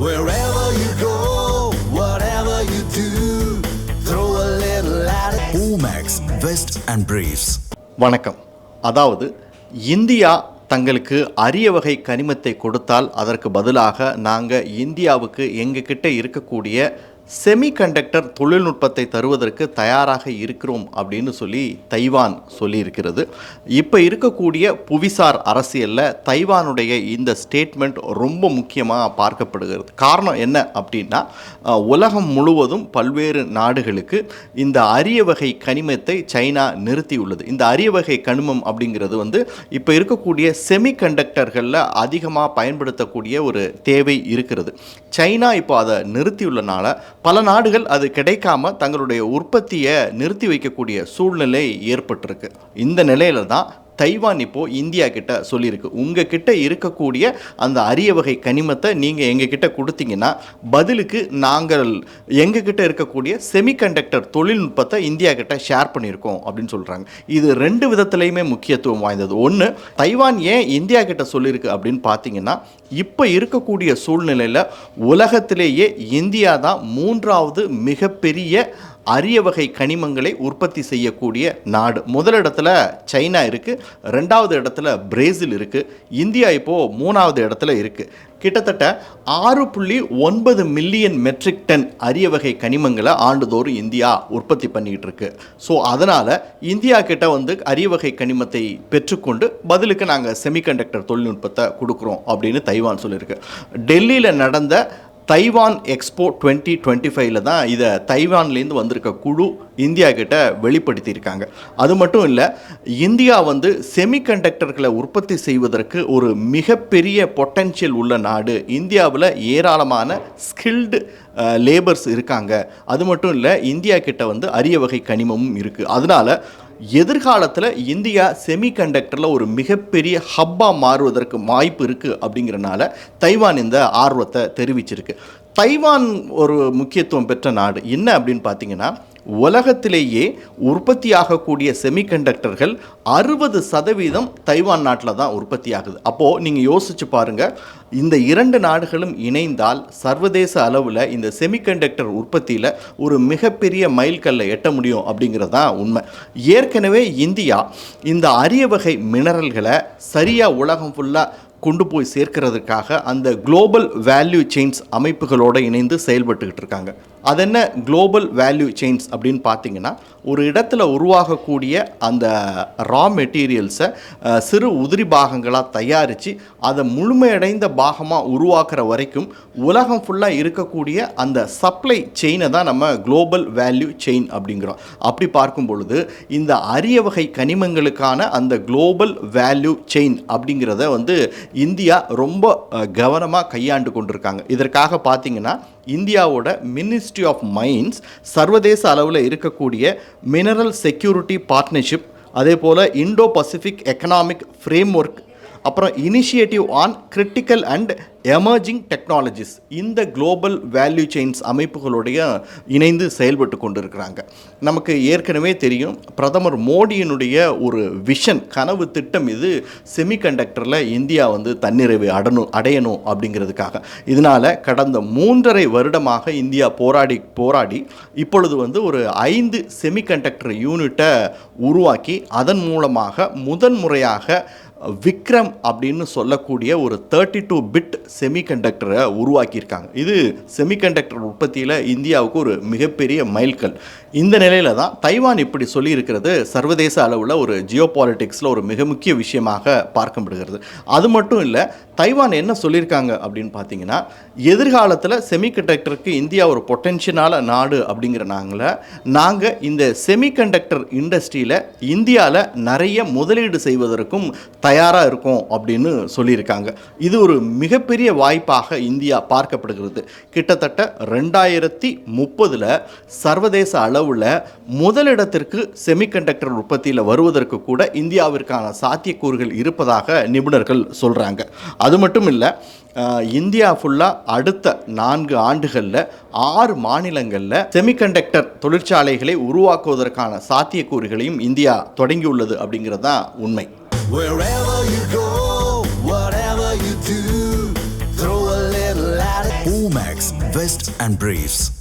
Wherever you go, whatever you do, throw a little at it. Omax, Vest and Briefs. வணக்கம். அதாவது India தங்களுக்கு அரிய வகை கனிமத்தை கொடுத்தால் அதற்கு பதிலாக நாங்கள் இந்தியாவுக்கு எங்ககிட்ட இருக்கக்கூடிய செமிகண்டக்டர் தொழில்நுட்பத்தை தருவதற்கு தயாராக இருக்கிறோம் அப்படின்னு சொல்லி தைவான் சொல்லியிருக்கிறது. இப்போ இருக்கக்கூடிய புவிசார் அரசியலில் தைவானுடைய இந்த ஸ்டேட்மெண்ட் ரொம்ப முக்கியமாக பார்க்கப்படுகிறது. காரணம் என்ன அப்படின்னா, உலகம் முழுவதும் பல்வேறு நாடுகளுக்கு இந்த அரிய வகை கனிமத்தை சைனா நிறுத்தியுள்ளது. இந்த அரிய வகை கனிமம் அப்படிங்கிறது இப்போ இருக்கக்கூடிய செமிகண்டக்டர்களில் அதிகமாக பயன்படுத்தக்கூடிய ஒரு தேவை இருக்கிறது. சைனா இப்போ அதை நிறுத்தியுள்ளனால பல நாடுகள் அது கிடைக்காம தங்களுடைய உற்பத்தியை நிறுத்தி வைக்கக்கூடிய சூழ்நிலை ஏற்பட்டிருக்கு. இந்த நிலையில தான் தைவான் இப்போது இந்தியா கிட்ட சொல்லியிருக்கு, உங்ககிட்ட இருக்கக்கூடிய அந்த அரிய வகை கனிமத்தை நீங்கள் எங்ககிட்ட கொடுத்தீங்கன்னா பதிலுக்கு நாங்கள் எங்ககிட்ட இருக்கக்கூடிய செமிகண்டக்டர் தொழில்நுட்பத்தை இந்தியா கிட்ட ஷேர் பண்ணியிருக்கோம் அப்படின்னு சொல்கிறாங்க. இது ரெண்டு விதத்துலையுமே முக்கியத்துவம் வாய்ந்தது. ஒன்று, தைவான் ஏன் இந்தியா கிட்ட சொல்லியிருக்கு அப்படின்னு பார்த்தீங்கன்னா, இப்போ இருக்கக்கூடிய சூழ்நிலையில் உலகத்திலேயே இந்தியா தான் மூன்றாவது மிகப்பெரிய அரிய வகை கனிமங்களை உற்பத்தி செய்யக்கூடிய நாடு. முதலிடத்தில் சைனா இருக்குது, ரெண்டாவது இடத்துல பிரேசில் இருக்குது, இந்தியா இப்போது மூணாவது இடத்துல இருக்குது. கிட்டத்தட்ட 6.9 மில்லியன் மெட்ரிக் டன் அரிய வகை கனிமங்களை ஆண்டுதோறும் இந்தியா உற்பத்தி பண்ணிக்கிட்டு இருக்கு. ஸோ அதனால் இந்தியா கிட்ட அரிய வகை கனிமத்தை பெற்றுக்கொண்டு பதிலுக்கு நாங்கள் செமிகண்டக்டர் தொழில்நுட்பத்தை கொடுக்குறோம் அப்படின்னு தைவான் சொல்லியிருக்கு. டெல்லியில் நடந்த தைவான் எக்ஸ்போ 2025 தான் இதை தைவான்லேருந்து வந்திருக்க குழு இந்தியா கிட்ட வெளிப்படுத்தியிருக்காங்க. அது மட்டும் இல்லை, இந்தியா செமிகண்டக்டர்களை உற்பத்தி செய்வதற்கு ஒரு மிகப்பெரிய பொட்டென்ஷியல் உள்ள நாடு. இந்தியாவில் ஏராளமான ஸ்கில்டு லேபர்ஸ் இருக்காங்க. அது மட்டும் இல்லை, இந்தியா கிட்ட அரிய வகை கனிமமும் இருக்குது. அதனால் எதிர்காலத்தில் இந்தியா செமிகண்டக்டரில் ஒரு மிகப்பெரிய ஹப்பாக மாறுவதற்கு வாய்ப்பு இருக்குது. அப்படிங்கிறனால தைவான் இந்த ஆர்வத்தை தெரிவிச்சிருக்கு. தைவான் ஒரு முக்கியத்துவம் பெற்ற நாடு. என்ன அப்படின்னு பார்த்தீங்கன்னா, உலகத்திலேயே உற்பத்தி ஆகக்கூடிய செமிகண்டக்டர்கள் 60% தைவான் நாட்டில் தான் உற்பத்தி ஆகுது. அப்போது நீங்கள் யோசிச்சு பாருங்கள், இந்த இரண்டு நாடுகளும் இணைந்தால் சர்வதேச அளவில் இந்த செமிகண்டக்டர் உற்பத்தியில் ஒரு மிகப்பெரிய மைல்கல்லை எட்ட முடியும் அப்படிங்கிறது தான் உண்மை. ஏற்கனவே இந்தியா இந்த அரிய வகை மினரல்களை சரியாக உலகம் ஃபுல்லாக கொண்டு போய் சேர்க்கிறதுக்காக அந்த குளோபல் வேல்யூ செயின்ஸ் அமைப்புகளோடு இணைந்து செயல்பட்டுக்கிட்டு இருக்காங்க. அது என்ன குளோபல் வேல்யூ செயின்ஸ் அப்படின்னு பார்த்தீங்கன்னா, ஒரு இடத்துல உருவாகக்கூடிய அந்த ரா மெட்டீரியல்ஸை சிறு உதிரி பாகங்களாக தயாரித்து அதை முழுமையடைந்த பாகமாக உருவாக்குற வரைக்கும் உலகம் ஃபுல்லாக இருக்கக்கூடிய அந்த சப்ளை செயினை தான் நம்ம குளோபல் வேல்யூ செயின் அப்படிங்கிறோம். அப்படி பார்க்கும் பொழுது இந்த அரிய வகை கனிமங்களுக்கான அந்த குளோபல் வேல்யூ செயின் அப்படிங்கிறத இந்தியா ரொம்ப கவனமாக கையாண்டு கொண்டிருக்காங்க. இதற்காக பார்த்தீங்கன்னா, இந்தியாவோட மினிஸ்ட்ரி ஆஃப் மைன்ஸ் சர்வதேச அளவில் இருக்கக்கூடிய மினரல் செக்யூரிட்டி பார்ட்னர்ஷிப், அதே போல் இண்டோ பசிபிக் எக்கனாமிக் ஃப்ரேம்வொர்க், அப்புறம் initiative on critical and emerging technologies, இந்த குளோபல் வேல்யூ செயின்ஸ் அமைப்புகளுடைய இணைந்து செயல்பட்டு கொண்டு இருக்கிறாங்க. நமக்கு ஏற்கனவே தெரியும், பிரதமர் மோடியினுடைய ஒரு விஷன், கனவு திட்டம் இது செமிகண்டக்டரில் இந்தியா தன்னிறைவை அடையணும் அப்படிங்கிறதுக்காக. இதனால் கடந்த 3.5 வருடமாக இந்தியா போராடி இப்பொழுது ஒரு 5 செமிகண்டக்டர் யூனிட்டை உருவாக்கி அதன் மூலமாக முதன்முறையாக விக்ரம் அப்படின்னு சொல்லக்கூடிய ஒரு 32 பிட் செமிகண்டக்டரை உருவாக்கியிருக்காங்க. இது செமிகண்டக்டர் உற்பத்தியில் இந்தியாவுக்கு ஒரு மிகப்பெரிய மைல்கல். இந்த நிலையில் தான் தைவான் இப்படி சொல்லியிருக்கிறது சர்வதேச அளவில் ஒரு ஜியோ பாலிட்டிக்ஸில் ஒரு மிக முக்கிய விஷயமாக பார்க்கப்படுகிறது. அது மட்டும் இல்லை, தைவான் என்ன சொல்லியிருக்காங்க அப்படின்னு பார்த்தீங்கன்னா, எதிர்காலத்தில் செமிகண்டக்டருக்கு இந்தியா ஒரு பொட்டென்ஷியலான நாடு அப்படிங்கிறனால நாங்கள் இந்த செமிகண்டக்டர் இண்டஸ்ட்ரியில் இந்தியாவில் நிறைய முதலீடு செய்வதற்கும் தயாராக இருக்கும் அப்படின்னு சொல்லியிருக்காங்க. இது ஒரு மிகப்பெரிய வாய்ப்பாக இந்தியா பார்க்கப்படுகிறது. கிட்டத்தட்ட 2030 சர்வதேச அளவில் முதலிடத்திற்கு செமிகண்டக்டர் உற்பத்தியில் வருவதற்கு கூட இந்தியாவிற்கான சாத்தியக்கூறுகள் இருப்பதாக நிபுணர்கள் சொல்கிறாங்க. அது மட்டும் இல்லை, இந்தியா ஃபுல்லாக அடுத்த 4 ஆண்டுகளில் 6 மாநிலங்களில் செமிகண்டக்டர் தொழிற்சாலைகளை உருவாக்குவதற்கான சாத்தியக்கூறுகளையும் இந்தியா தொடங்கியுள்ளது அப்படிங்கிறது தான் உண்மை. Wherever you go, whatever you do, throw a little at it. Omax Vest and Briefs.